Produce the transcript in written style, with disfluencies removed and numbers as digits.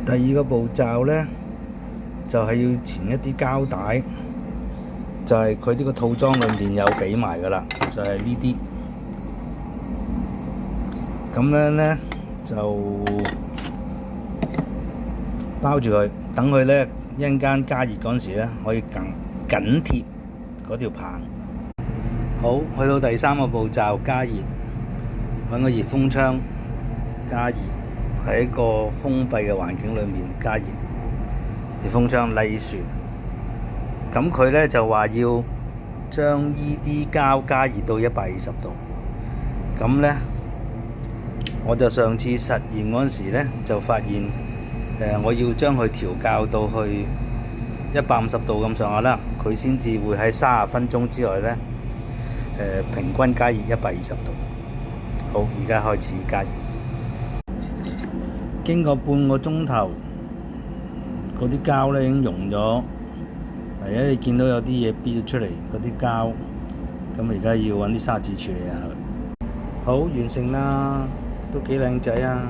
第二個步驟呢，就係要纏一啲膠帶，就係佢呢個套裝裏面有俾埋噶啦，就係呢啲。咁樣呢，就包住佢，等佢呢一陣間加熱嗰陣時呢，可以緊貼嗰條棒。好，去到第三個步驟加熱，揾個熱風槍加熱，喺一個封閉嘅環境裏面加熱。熱風槍例如，咁佢呢就話要將依啲膠加熱到120度。咁呢，我就上次實驗嗰陣時呢，就發現我要將佢調校到去150度咁上下啦，佢先至會喺30分鐘之內呢，平均加熱120度。好，而家開始加熱。經過半個鐘頭，嗰啲膠呢已經溶咗。而家你見到有啲嘢飆咗出嚟，嗰啲膠，咁而家要揾啲砂紙處理下佢。好，完成啦，都幾靚仔啊！